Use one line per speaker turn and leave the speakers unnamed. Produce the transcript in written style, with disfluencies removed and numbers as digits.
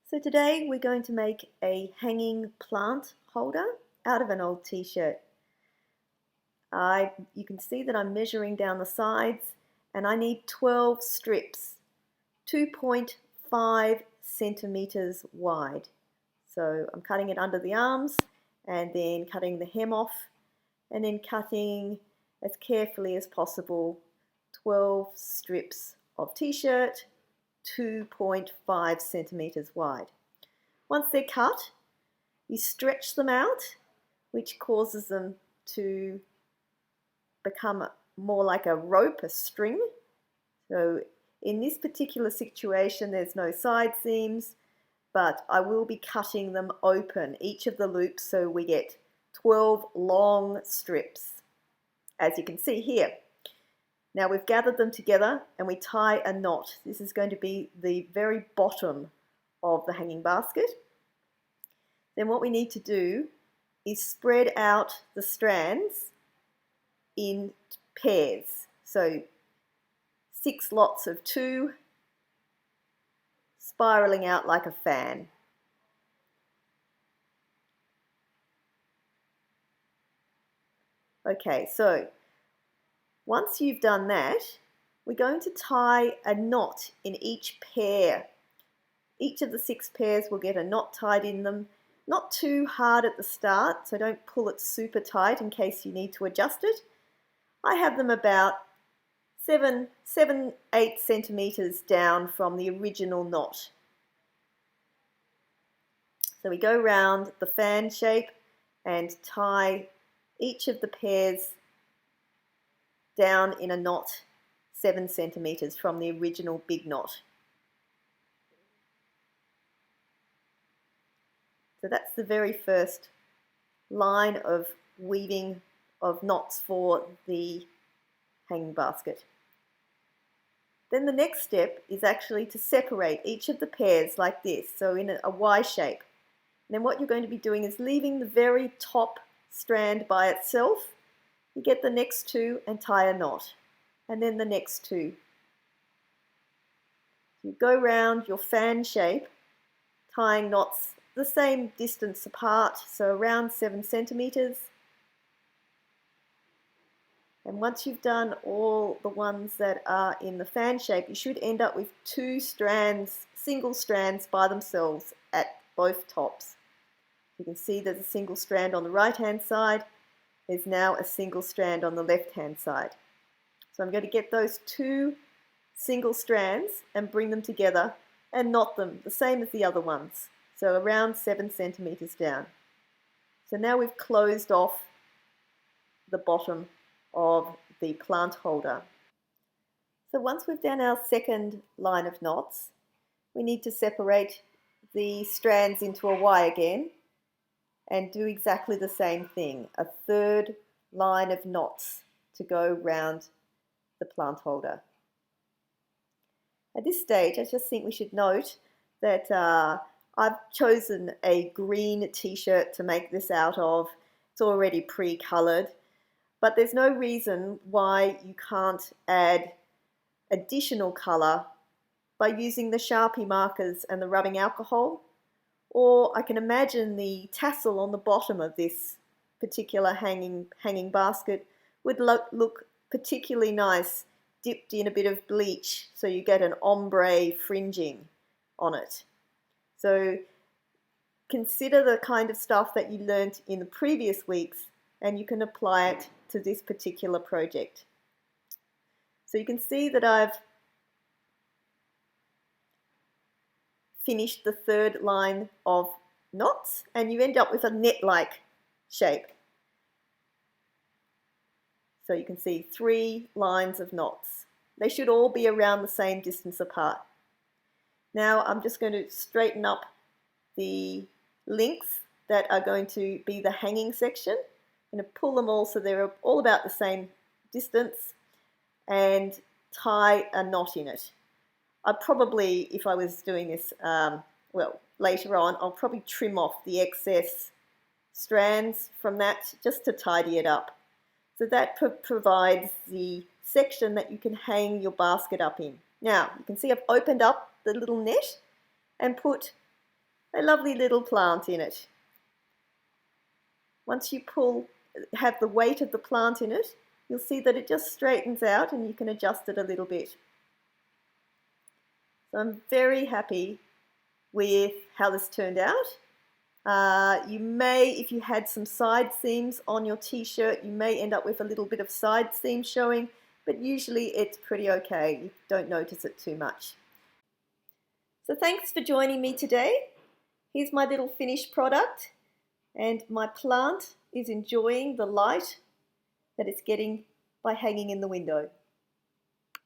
So today we're going to make a hanging plant holder out of an old t-shirt. You can see that I'm measuring down the sides and I need 12 strips, 2.5 centimeters wide. So I'm cutting it under the arms and then cutting the hem off and then cutting as carefully as possible 12 strips of t-shirt, 2.5 centimeters wide. Once they're cut, you stretch them out, which causes them to become more like a rope, a string. So in this particular situation, there's no side seams, but I will be cutting them open, each of the loops, so we get 12 long strips, as you can see here. Now we've gathered them together and we tie a knot. This is going to be the very bottom of the hanging basket. Then what we need to do is spread out the strands in pairs. So 6 lots of 2 spiraling out like a fan. Okay, so once you've done that, we're going to tie a knot in each pair. Each of the 6 pairs will get a knot tied in them. Not too hard at the start, so don't pull it super tight in case you need to adjust it. I have them about 7, 8 centimeters down from the original knot. So we go round the fan shape and tie each of the pairs down in a knot 7 centimeters from the original big knot. So that's the very first line of weaving of knots for the hanging basket. Then the next step is actually to separate each of the pairs like this, so in a Y shape. And then what you're going to be doing is leaving the very top strand by itself. You get the next 2 and tie a knot, and then the next 2. You go round your fan shape, tying knots the same distance apart, so around 7 centimeters. And once you've done all the ones that are in the fan shape, you should end up with 2 strands, single strands by themselves at both tops. You can see there's a single strand on the right hand side. There's now a single strand on the left hand side. So I'm going to get those 2 single strands and bring them together and knot them the same as the other ones. So around 7 centimeters down. So now we've closed off the bottom of the plant holder. So once we've done our second line of knots, we need to separate the strands into a Y again and do exactly the same thing, a third line of knots to go round the plant holder. At this stage, I just think we should note that I've chosen a green t-shirt to make this out of. It's already pre-colored, but there's no reason why you can't add additional color by using the Sharpie markers and the rubbing alcohol. Or I can imagine the tassel on the bottom of this particular hanging basket would look particularly nice dipped in a bit of bleach, so you get an ombre fringing on it. So consider the kind of stuff that you learnt in the previous weeks and you can apply it to this particular project. So you can see that I've finished the third line of knots and you end up with a net-like shape. So you can see 3 lines of knots. They should all be around the same distance apart. Now I'm just going to straighten up the links that are going to be the hanging section. I'm going to pull them all so they're all about the same distance and tie a knot in it. I'd probably, if I was doing this, well, later on, I'll probably trim off the excess strands from that just to tidy it up. So that provides the section that you can hang your basket up in. Now, you can see I've opened up the little net and put a lovely little plant in it. Once you have the weight of the plant in it, you'll see that it just straightens out and you can adjust it a little bit. So I'm very happy with how this turned out. You may, if you had some side seams on your t-shirt, you may end up with a little bit of side seam showing, but usually it's pretty okay. You don't notice it too much. So thanks for joining me today. Here's my little finished product, and my plant is enjoying the light that it's getting by hanging in the window.